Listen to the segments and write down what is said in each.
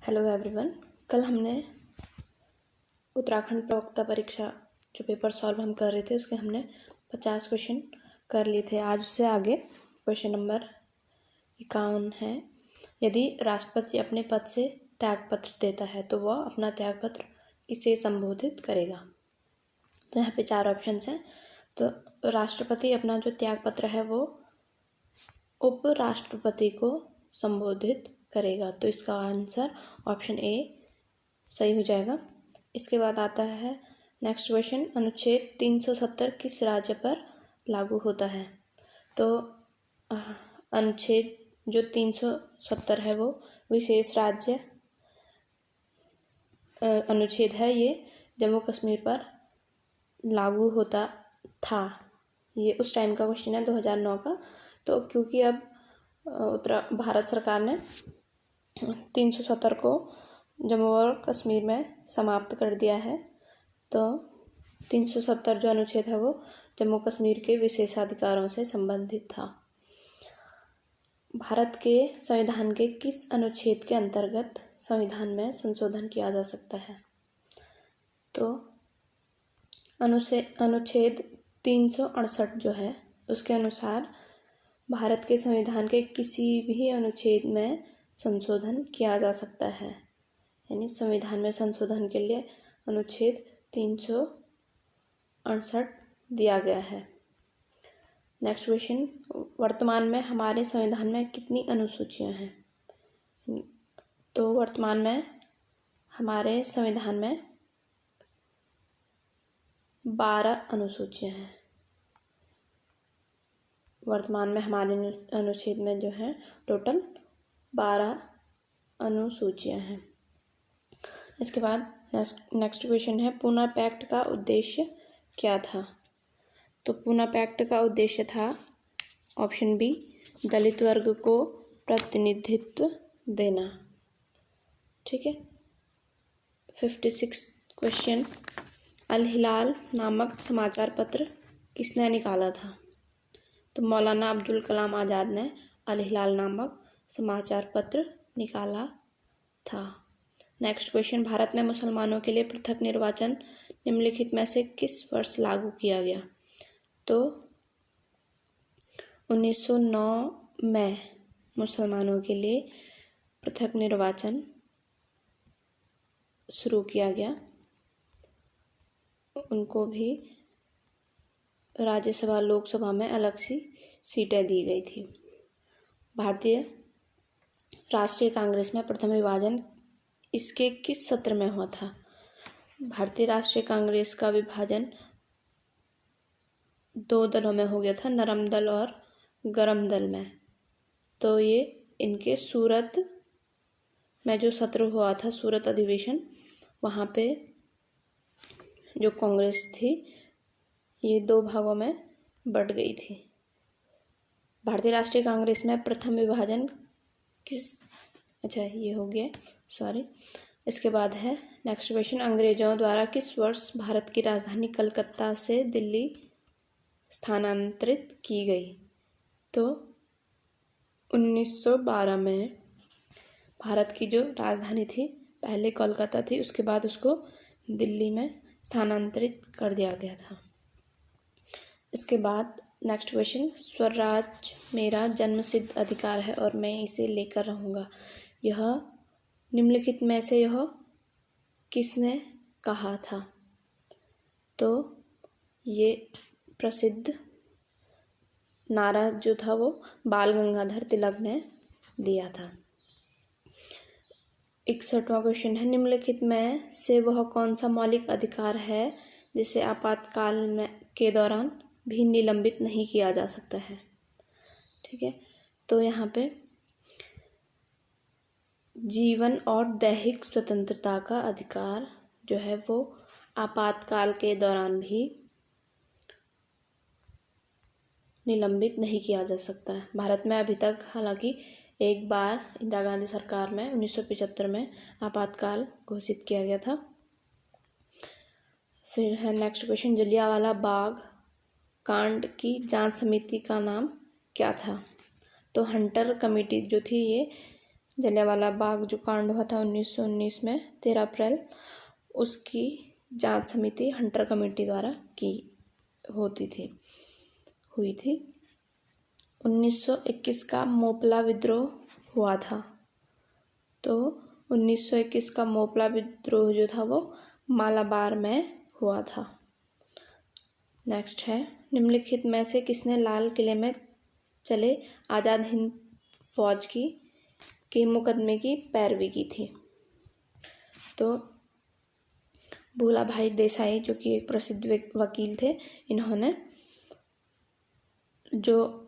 Hello everyone. कल हमने उत्तराखंड प्रवक्ता परीक्षा जो पेपर सॉल्व हम कर रहे थे उसके हमने 50 क्वेश्चन कर लिए थे। आज से आगे क्वेश्चन नंबर 51 है। यदि राष्ट्रपति अपने पद से त्यागपत्र देता है तो वह अपना त्यागपत्र किसे संबोधित करेगा। तो यहाँ पे 4 ऑप्शंस हैं। तो राष्ट्रपति अपना जो त्यागपत्र है वो उपराष्ट्रपति को संबोधित करेगा, तो इसका आंसर ऑप्शन ए सही हो जाएगा। इसके बाद आता है नेक्स्ट क्वेश्चन, अनुच्छेद 370 किस राज्य पर लागू होता है। तो अनुच्छेद जो 370 है वो विशेष राज्य अनुच्छेद है, ये जम्मू कश्मीर पर लागू होता था। ये उस टाइम का क्वेश्चन है 2009 का। तो क्योंकि अब भारत सरकार ने 370 को जम्मू और कश्मीर में समाप्त कर दिया है, तो 370 जो अनुच्छेद है वो जम्मू कश्मीर के विशेषाधिकारों से संबंधित था। भारत के संविधान के किस अनुच्छेद के अंतर्गत संविधान में संशोधन किया जा सकता है। तो अनुच्छेद 368 जो है उसके अनुसार भारत के संविधान के किसी भी अनुच्छेद में संशोधन किया जा सकता है, यानी संविधान में संशोधन के लिए अनुच्छेद 368 दिया गया है। नेक्स्ट क्वेश्चन, वर्तमान में हमारे संविधान में कितनी अनुसूचियां हैं। तो वर्तमान में हमारे संविधान में 12 अनुसूचियां हैं। वर्तमान में हमारे अनुच्छेद में जो है टोटल 12 अनुसूचियां हैं। इसके बाद नेक्स्ट क्वेश्चन है, पूना पैक्ट का उद्देश्य क्या था। तो पूना पैक्ट का उद्देश्य था ऑप्शन बी, दलित वर्ग को प्रतिनिधित्व देना। ठीक है। 56 क्वेश्चन, अल हिलाल नामक समाचार पत्र किसने निकाला था। तो मौलाना अब्दुल कलाम आज़ाद ने अल हिलाल नामक समाचार पत्र निकाला था। नेक्स्ट क्वेश्चन, भारत में मुसलमानों के लिए पृथक निर्वाचन निम्नलिखित में से किस वर्ष लागू किया गया। तो 1909 में मुसलमानों के लिए पृथक निर्वाचन शुरू किया गया। उनको भी राज्यसभा लोकसभा में अलग सी सीटें दी गई थी। भारतीय राष्ट्रीय कांग्रेस में प्रथम विभाजन इसके किस सत्र में हुआ था। भारतीय राष्ट्रीय कांग्रेस का विभाजन 2 दलों में हो गया था, नरम दल और गरम दल में। तो ये इनके सूरत में जो सत्र हुआ था, सूरत अधिवेशन, वहाँ पे जो कांग्रेस थी ये 2 भागों में बट गई थी। भारतीय राष्ट्रीय कांग्रेस में प्रथम विभाजन ये हो गया, सॉरी। इसके बाद है नेक्स्ट क्वेश्चन, अंग्रेजों द्वारा किस वर्ष भारत की राजधानी कलकत्ता से दिल्ली स्थानांतरित की गई। तो 1912 में भारत की जो राजधानी थी पहले कोलकाता थी, उसके बाद उसको दिल्ली में स्थानांतरित कर दिया गया था। इसके बाद नेक्स्ट क्वेश्चन, स्वराज मेरा जन्मसिद्ध अधिकार है और मैं इसे लेकर रहूँगा, यह निम्नलिखित में से यह किसने कहा था। तो ये प्रसिद्ध नारा जो था वो बाल गंगाधर तिलक ने दिया था। 61वां क्वेश्चन है, निम्नलिखित में से वह कौन सा मौलिक अधिकार है जिसे आपातकाल के दौरान भी निलंबित नहीं किया जा सकता है। ठीक है। तो यहाँ पे जीवन और दैहिक स्वतंत्रता का अधिकार जो है वो आपातकाल के दौरान भी निलंबित नहीं किया जा सकता है। भारत में अभी तक हालांकि एक बार इंदिरा गांधी सरकार में 1975 में आपातकाल घोषित किया गया था। फिर है नेक्स्ट क्वेश्चन, जलियांवाला बाग कांड की जांच समिति का नाम क्या था। तो हंटर कमेटी जो थी ये जलियांवाला बाग जो कांड हुआ था 1919 में 13 अप्रैल, उसकी जांच समिति हंटर कमेटी द्वारा हुई थी। 1921 का मोपला विद्रोह हुआ था। तो 1921 का मोपला विद्रोह जो था वो मालाबार में हुआ था। नेक्स्ट है, निम्नलिखित में से किसने लाल किले में चले आज़ाद हिंद फौज के मुकदमे की पैरवी की थी? तो भूला भाई देसाई जो कि एक प्रसिद्ध वकील थे, इन्होंने जो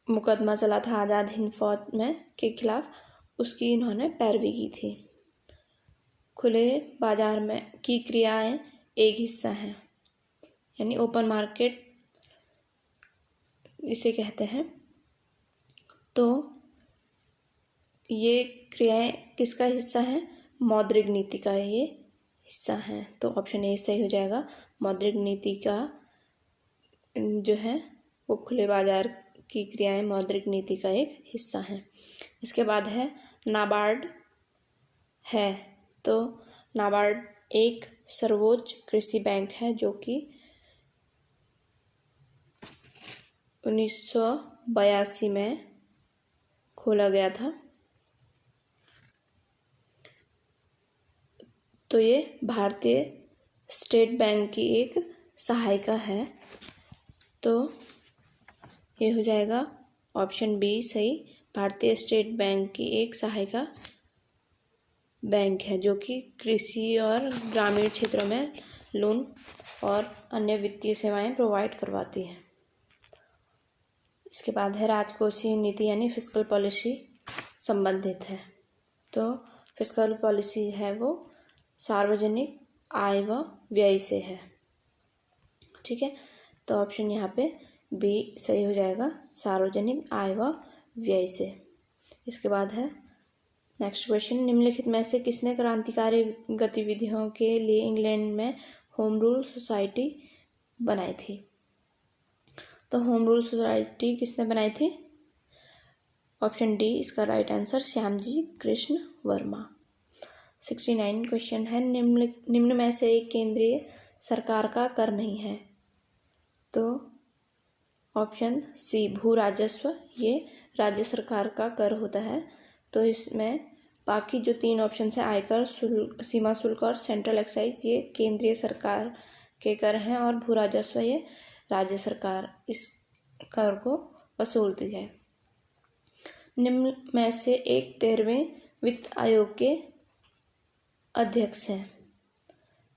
मुकदमा चला था आज़ाद हिंद फौज में के खिलाफ, उसकी इन्होंने पैरवी की थी। खुले बाजार में की क्रियाएं एक हिस्सा हैं, यानी ओपन मार्केट इसे कहते हैं। तो ये क्रियाएं किसका हिस्सा है? मौद्रिक नीति का ये हिस्सा है। तो ऑप्शन ए सही हो जाएगा। मौद्रिक नीति का जो है वो खुले बाजार की क्रियाएं मौद्रिक नीति का एक हिस्सा है। इसके बाद है नाबार्ड है। तो नाबार्ड एक सर्वोच्च कृषि बैंक है जो कि 1982 में खोला गया था। तो ये भारतीय स्टेट बैंक की एक सहायिका है। तो ये हो जाएगा ऑप्शन बी सही। भारतीय स्टेट बैंक की एक सहायिका बैंक है जो कि कृषि और ग्रामीण क्षेत्रों में लोन और अन्य वित्तीय सेवाएं प्रोवाइड करवाती है। इसके बाद है राजकोषीय नीति यानी फिस्कल पॉलिसी संबंधित है। तो फिस्कल पॉलिसी है वो सार्वजनिक आय व व्यय से है। ठीक है, तो ऑप्शन यहाँ पे बी सही हो जाएगा, सार्वजनिक आय व व्यय से। इसके बाद है नेक्स्ट क्वेश्चन, निम्नलिखित में से किसने क्रांतिकारी गतिविधियों के लिए इंग्लैंड में होम रूल सोसाइटी बनाई थी? तो होम रूल सोसाइटी किसने बनाई थी? ऑप्शन डी इसका right answer Shyamji Krishna Verma. 69 question है, निम्न में से एक केंद्रीय सरकार का कर नहीं है? तो ऑप्शन सी भू राजस्व, ये राज्य सरकार का कर होता है। तो इसमें बाकी जो 3 ऑप्शन है आयकर, सीमा शुल्क और सेंट्रल एक्साइज, ये केंद्रीय सरकार के कर हैं और भू राजस्व ये राज्य सरकार इस कर को वसूलती है। निम्न में से एक 13वें वित्त आयोग के अध्यक्ष हैं?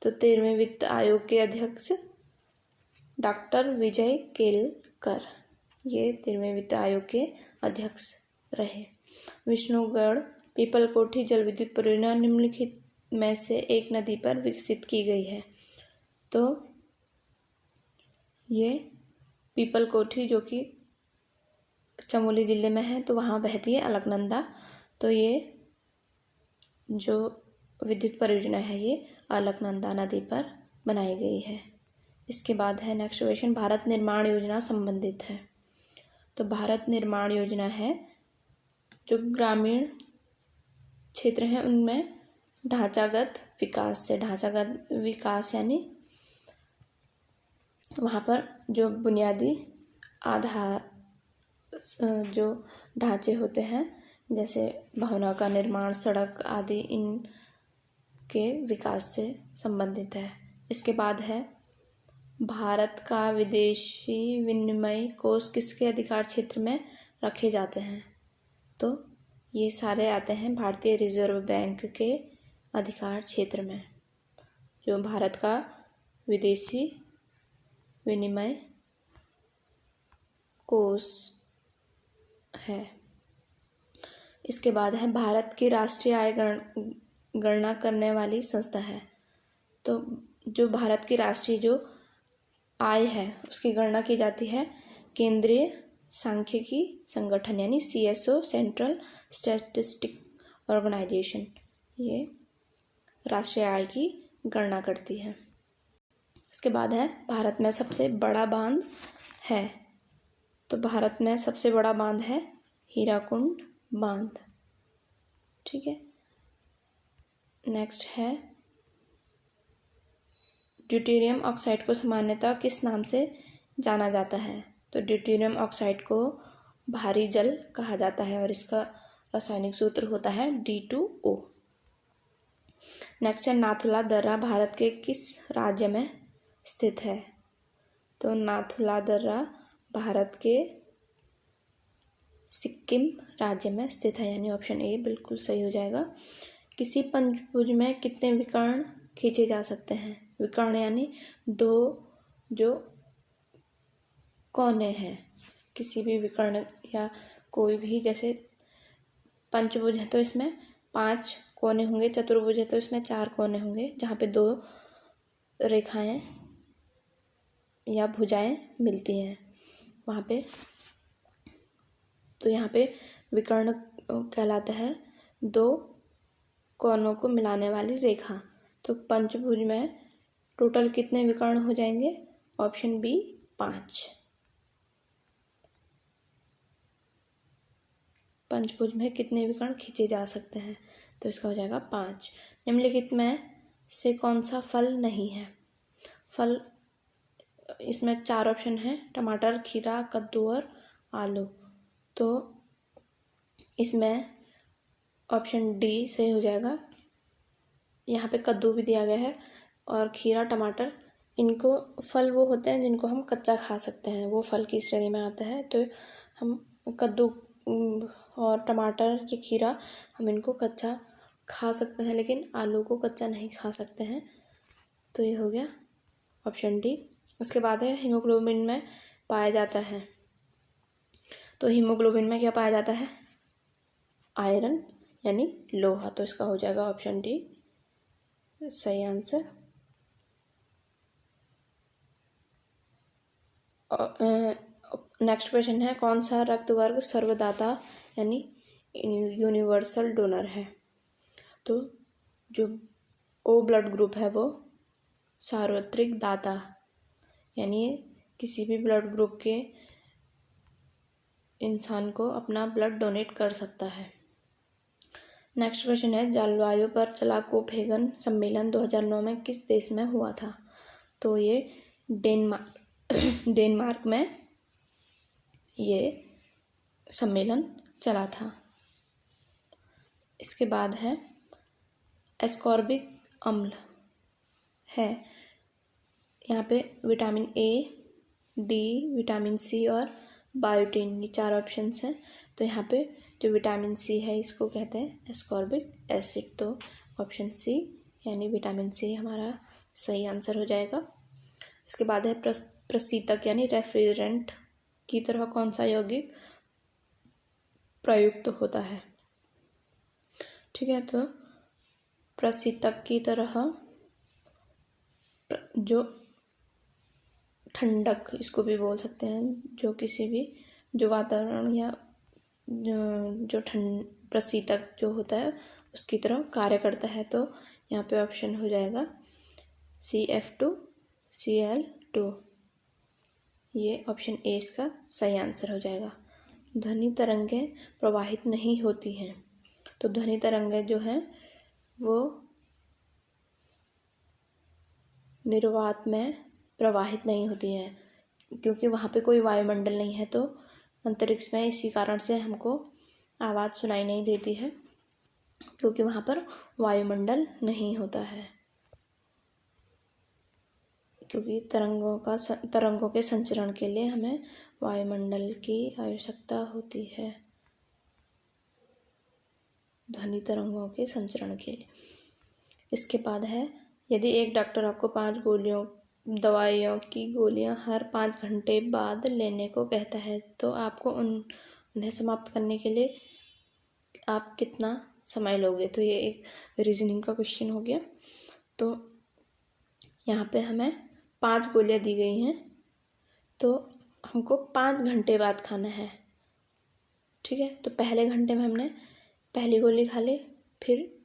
तो 13वें वित्त आयोग के अध्यक्ष डॉक्टर विजय केलकर, ये 13वें वित्त आयोग के अध्यक्ष रहे। विष्णुगढ़ पीपलकोठी जल विद्युत परियोजना निम्नलिखित में से एक नदी पर विकसित की गई है? तो ये पीपलकोठी जो कि चमोली जिले में है, तो वहाँ बहती है अलकनंदा। तो ये जो विद्युत परियोजना है ये अलकनंदा नदी पर बनाई गई है। इसके बाद है नेक्स्ट क्वेश्चन, भारत निर्माण योजना संबंधित है? तो भारत निर्माण योजना है जो ग्रामीण क्षेत्र हैं उनमें ढांचागत विकास यानी वहाँ पर जो बुनियादी आधार जो ढांचे होते हैं जैसे भवनों का निर्माण, सड़क आदि, इन के विकास से संबंधित है। इसके बाद है भारत का विदेशी विनिमय कोष किसके अधिकार क्षेत्र में रखे जाते हैं? तो ये सारे आते हैं भारतीय रिजर्व बैंक के अधिकार क्षेत्र में, जो भारत का विदेशी विनिमय कोष है। इसके बाद है भारत की राष्ट्रीय आय गणना करने वाली संस्था है? तो जो भारत की राष्ट्रीय जो आय है उसकी गणना की जाती है केंद्रीय सांख्यिकी संगठन यानी CSO, सेंट्रल स्टैटिस्टिक ऑर्गेनाइजेशन, ये राष्ट्रीय आय की गणना करती है। इसके बाद है भारत में सबसे बड़ा बांध है? तो भारत में सबसे बड़ा बांध है हीराकुंड बांध। ठीक है। नेक्स्ट है ड्यूटेरियम ऑक्साइड को सामान्यतः किस नाम से जाना जाता है? तो ड्यूटेरियम ऑक्साइड को भारी जल कहा जाता है और इसका रासायनिक सूत्र होता है D2O। नेक्स्ट है नाथुला दर्रा भारत के किस राज्य में स्थित है? तो नाथुला दर्रा भारत के सिक्किम राज्य में स्थित है, यानी ऑप्शन ए बिल्कुल सही हो जाएगा। किसी पंचभुज में कितने विकर्ण खींचे जा सकते हैं? विकर्ण यानी दो जो कोने हैं, किसी भी विकर्ण या कोई भी, जैसे पंचभुज है तो इसमें 5 कोने होंगे, चतुर्भुज है तो इसमें 4 कोने होंगे, जहाँ पे 2 रेखाएं या भुजाएं मिलती हैं वहाँ पे, तो यहाँ पे विकर्ण कहलाता है 2 कोनों को मिलाने वाली रेखा। तो पंचभुज में टोटल कितने विकर्ण हो जाएंगे? Option B 5। पंचभुज में कितने विकर्ण खींचे जा सकते हैं? तो इसका हो जाएगा 5। निम्नलिखित में से कौन सा फल नहीं है? फल इसमें 4 ऑप्शन हैं, टमाटर, खीरा, कद्दू और आलू। तो इसमें ऑप्शन डी सही हो जाएगा। यहाँ पे कद्दू भी दिया गया है और खीरा, टमाटर, इनको फल वो होते हैं जिनको हम कच्चा खा सकते हैं, वो फल की श्रेणी में आता है। तो हम कद्दू और टमाटर या खीरा हम इनको कच्चा खा सकते हैं, लेकिन आलू को कच्चा नहीं खा सकते हैं। तो ये हो गया ऑप्शन डी। उसके बाद है हीमोग्लोबिन में पाया जाता है। तो हीमोग्लोबिन में क्या पाया जाता है? आयरन यानी लोहा। तो इसका हो जाएगा ऑप्शन डी सही आंसर। नेक्स्ट क्वेश्चन है कौन सा रक्त वर्ग सर्वदाता यानी यूनिवर्सल डोनर है? तो जो ओ ब्लड ग्रुप है वो सार्वत्रिक दाता, यानी किसी भी ब्लड ग्रुप के इंसान को अपना ब्लड डोनेट कर सकता है। नेक्स्ट क्वेश्चन है जलवायु पर चला कोपेनहेगन सम्मेलन 2009 में किस देश में हुआ था? तो ये डेनमार्क में ये सम्मेलन चला था। इसके बाद है एस्कॉर्बिक अम्ल है, यहाँ पे vitamin A, D, vitamin C और बायोटिन, ये 4 ऑप्शंस हैं। तो यहाँ पे जो विटामिन सी है इसको कहते हैं एस्कॉर्बिक एसिड। तो ऑप्शन सी यानी विटामिन सी हमारा सही आंसर हो जाएगा। इसके बाद है प्रशीतक यानी रेफ्रिजरेंट की तरह कौन सा यौगिक प्रयुक्त होता है? ठीक है, तो प्रशीतक की तरह जो ठंडक इसको भी बोल सकते हैं, जो किसी भी जो वातावरण या जो प्रशीतक जो होता है उसकी तरह कार्य करता है। तो यहाँ पे ऑप्शन हो जाएगा CF2Cl2, ये ऑप्शन ए इसका सही आंसर हो जाएगा। ध्वनि तरंगें प्रवाहित नहीं होती हैं। तो ध्वनि तरंगें जो हैं वो निर्वात में प्रवाहित नहीं होती हैं, क्योंकि वहाँ पे कोई वायुमंडल नहीं है। तो अंतरिक्ष में इसी कारण से हमको आवाज़ सुनाई नहीं देती है, क्योंकि वहाँ पर वायुमंडल नहीं होता है, क्योंकि तरंगों के संचरण के लिए हमें वायुमंडल की आवश्यकता होती है, ध्वनि तरंगों के संचरण के लिए। इसके बाद है यदि एक डॉक्टर आपको 5 दवाइयों की गोलियां हर 5 घंटे बाद लेने को कहता है तो आपको उन्हें समाप्त करने के लिए आप कितना समय लोगे? तो ये एक रीजनिंग का क्वेश्चन हो गया। तो यहाँ पे हमें 5 गोलियां दी गई हैं, तो हमको 5 घंटे बाद खाना है। ठीक है, तो पहले घंटे में हमने पहली गोली खा ली, फिर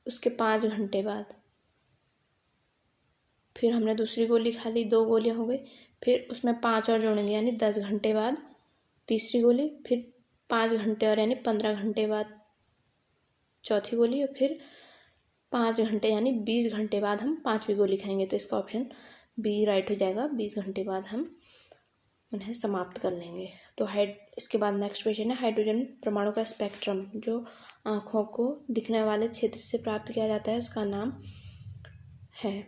उसके 5 घंटे बाद फिर हमने दूसरी गोली खा ली, 2 गोलियां हो गई, फिर उसमें 5 और जोड़ेंगे यानी 10 घंटे बाद तीसरी गोली, फिर 5 घंटे और यानी 15 घंटे बाद चौथी गोली और फिर 5 घंटे यानी 20 घंटे बाद हम 5वीं गोली खाएंगे। तो इसका ऑप्शन बी राइट हो जाएगा। 20 घंटे बाद हम उन्हें समाप्त कर लेंगे। तो इसके बाद नेक्स्ट क्वेश्चन है, हाइड्रोजन परमाणु का स्पेक्ट्रम जो आँखों को दिखने वाले क्षेत्र से प्राप्त किया जाता है उसका नाम है।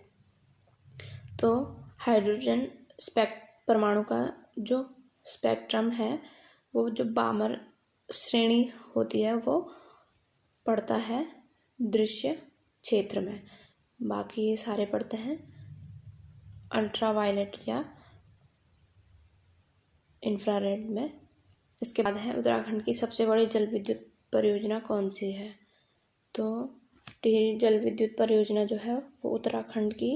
तो हाइड्रोजन परमाणु का जो स्पेक्ट्रम है वो जो बामर श्रेणी होती है वो पड़ता है दृश्य क्षेत्र में, बाकी ये सारे पड़ते हैं अल्ट्रावायलेट या इंफ्रारेड में। इसके बाद है उत्तराखंड की सबसे बड़ी जल विद्युत परियोजना कौन सी है। तो टिहरी जल विद्युत परियोजना जो है वो उत्तराखंड की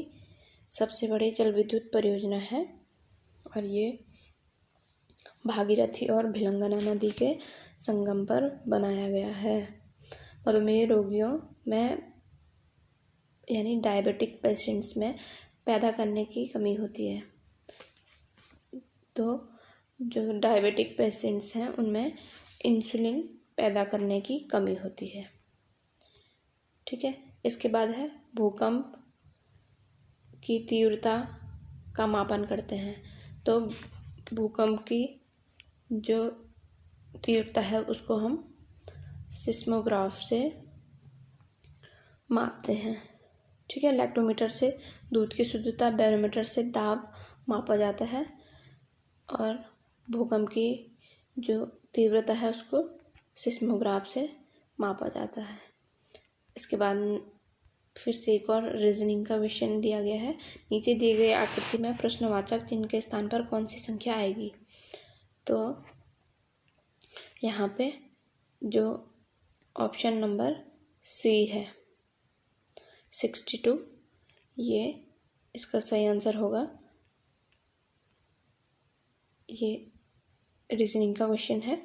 सबसे बड़ी जल विद्युत परियोजना है और ये भागीरथी और भिलंगना नदी के संगम पर बनाया गया है। मधुमेह रोगियों में यानी डायबिटिक पेशेंट्स में पैदा करने की कमी होती है। तो जो डायबिटिक पेशेंट्स हैं उनमें इंसुलिन पैदा करने की कमी होती है। ठीक है, इसके बाद है भूकंप की तीव्रता का मापन करते हैं। तो भूकंप की जो तीव्रता है उसको हम सिस्मोग्राफ से मापते हैं। ठीक है, लैक्टोमीटर से दूध की शुद्धता, बैरोमीटर से दाब मापा जाता है और भूकंप की जो तीव्रता है उसको सिस्मोग्राफ से मापा जाता है। इसके बाद फिर से एक और रीजनिंग का क्वेश्चन दिया गया है, नीचे दिए गए आकृति में प्रश्नवाचक चिन्ह के स्थान पर कौन सी संख्या आएगी। तो यहाँ पे जो ऑप्शन नंबर सी है 62, ये इसका सही आंसर होगा। ये रीजनिंग का क्वेश्चन है।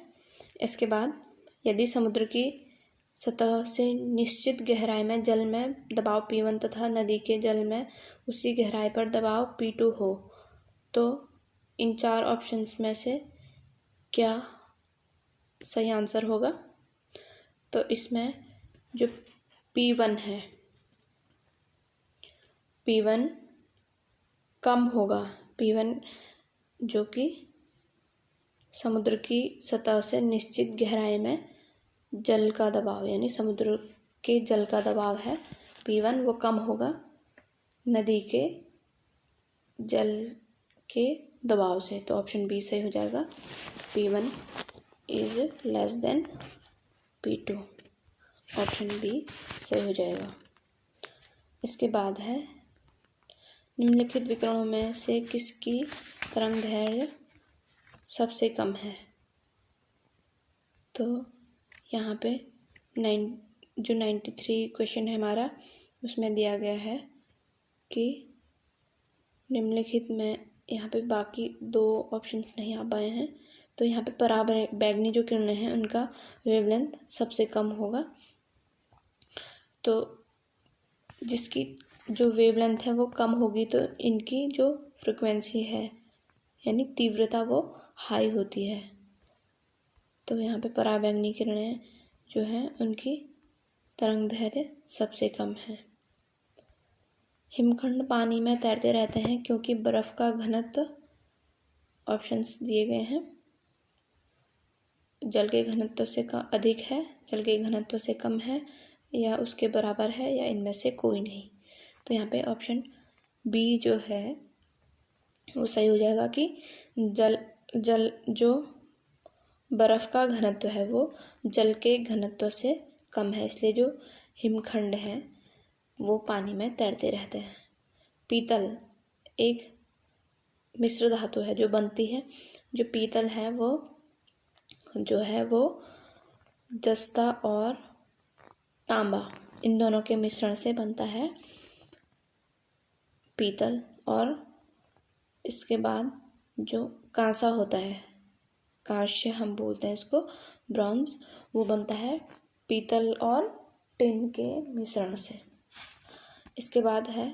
इसके बाद यदि समुद्र की सतह से निश्चित गहराई में जल में दबाव P1 तथा नदी के जल में उसी गहराई पर दबाव P2 हो तो इन 4 ऑप्शंस में से क्या सही आंसर होगा। तो इसमें जो P1 है, P1 कम होगा। P1 जो कि समुद्र की सतह से निश्चित गहराई में जल का दबाव यानी समुद्र के जल का दबाव है P1, वो कम होगा नदी के जल के दबाव से। तो ऑप्शन बी सही हो जाएगा, P1 is less than P2। Option B सही हो जाएगा। इसके बाद है निम्नलिखित विकिरणों में से किसकी तरंगदैर्घ्य सबसे कम है। तो यहाँ पे 93 क्वेश्चन है हमारा, उसमें दिया गया है कि निम्नलिखित में, यहाँ पे बाकी 2 ऑप्शंस नहीं आ पाए हैं। तो यहाँ पे पराबैंगनी जो किरणें हैं उनका वेवलेंथ सबसे कम होगा। तो जिसकी जो वेवलेंथ है वो कम होगी तो इनकी जो फ्रिक्वेंसी है यानी तीव्रता वो हाई होती है। तो यहाँ पे पराबैंगनी किरणें जो हैं उनकी तरंगदैर्घ्य सबसे कम है। हिमखंड पानी में तैरते रहते हैं क्योंकि बर्फ का घनत्व, ऑप्शंस दिए गए हैं, जल के घनत्व से अधिक है, जल के घनत्व से कम है या उसके बराबर है या इनमें से कोई नहीं। तो यहाँ पे ऑप्शन बी जो है वो सही हो जाएगा कि जल जो बर्फ़ का घनत्व है वो जल के घनत्व से कम है, इसलिए जो हिमखंड हैं वो पानी में तैरते रहते हैं। पीतल एक मिश्र धातु है जो बनती है, जो पीतल है वो जो है वो जस्ता और तांबा इन दोनों के मिश्रण से बनता है पीतल। और इसके बाद जो कांसा होता है, कांस्य हम बोलते हैं इसको, ब्रॉन्ज, वो बनता है पीतल और टिन के मिश्रण से। इसके बाद है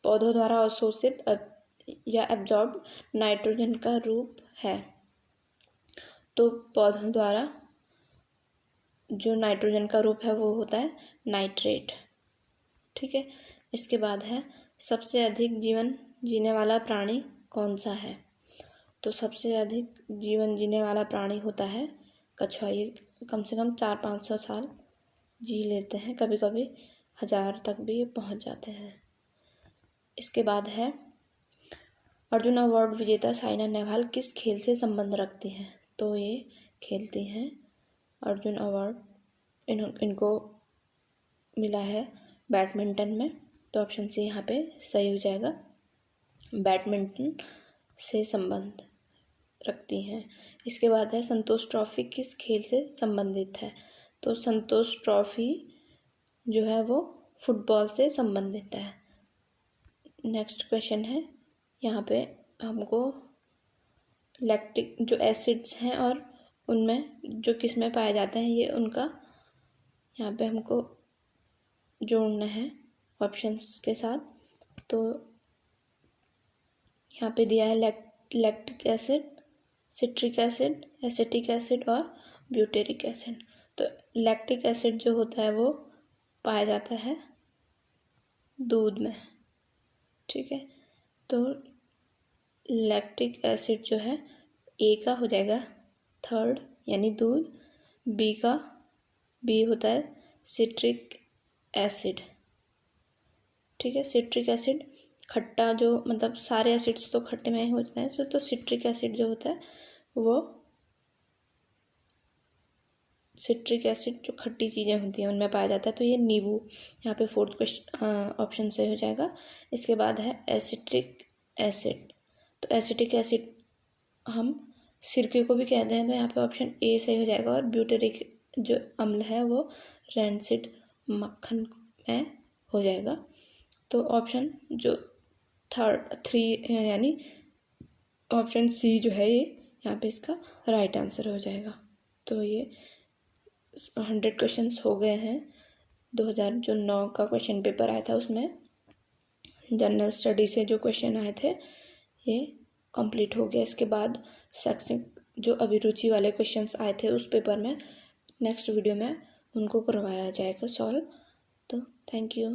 पौधों द्वारा अवशोषित या एब्जॉर्ब नाइट्रोजन का रूप है। तो पौधों द्वारा जो नाइट्रोजन का रूप है वो होता है नाइट्रेट। ठीक है, इसके बाद है सबसे अधिक जीवन जीने वाला प्राणी कौन सा है। तो सबसे अधिक जीवन जीने वाला प्राणी होता है कछुआ। ये कम से कम 400-500 साल जी लेते हैं, कभी कभी 1000 तक भी पहुंच जाते हैं। इसके बाद है अर्जुन अवार्ड विजेता साइना नेहवाल किस खेल से संबंध रखती हैं। तो ये खेलती हैं अर्जुन अवार्ड, इनको मिला है बैडमिंटन में। तो ऑप्शन सी यहाँ पे सही हो जाएगा, बैडमिंटन से संबंध रखती हैं। इसके बाद है संतोष ट्रॉफी किस खेल से संबंधित है। तो संतोष ट्रॉफी जो है वो फुटबॉल से संबंधित है। नेक्स्ट क्वेश्चन है, यहाँ पे हमको लैक्टिक जो एसिड्स हैं और उनमें जो किस में पाए जाते हैं ये उनका यहाँ पे हमको जोड़ना है ऑप्शंस के साथ। तो यहाँ पे दिया है lactic acid, citric acid, acetic acid और ब्यूटेरिक एसिड। तो लैक्टिक एसिड जो होता है वो पाया जाता है दूध में। ठीक है, तो लैक्टिक एसिड जो है ए का हो जाएगा थर्ड यानी दूध, बी होता है सिट्रिक एसिड। ठीक है, सिट्रिक एसिड खट्टा, जो मतलब सारे एसिड्स तो खट्टे में होते हैं, तो सिट्रिक एसिड जो होता है वो सिट्रिक एसिड जो खट्टी चीज़ें होती हैं उनमें पाया जाता है। तो ये नींबू यहाँ पे फोर्थ क्वेश्चन ऑप्शन सही हो जाएगा। इसके बाद है एसिट्रिक एसिड। तो एसिटिक एसिड हम सिरके को भी कहते हैं, तो यहाँ पे ऑप्शन ए सही हो जाएगा। और ब्यूटेरिक जो अम्ल है वो रैंसिड मक्खन में हो जाएगा। तो ऑप्शन जो थ्री यानी ऑप्शन सी जो है ये यहाँ पे इसका राइट आंसर हो जाएगा। तो ये 100 क्वेश्चंस हो गए हैं। 2009 का क्वेश्चन पेपर आया था, उसमें जनरल स्टडी से जो क्वेश्चन आए थे ये कंप्लीट हो गया। इसके बाद शैक्षिक जो अभिरुचि वाले क्वेश्चंस आए थे उस पेपर में नेक्स्ट वीडियो में उनको करवाया जाएगा सॉल्व। तो थैंक यू।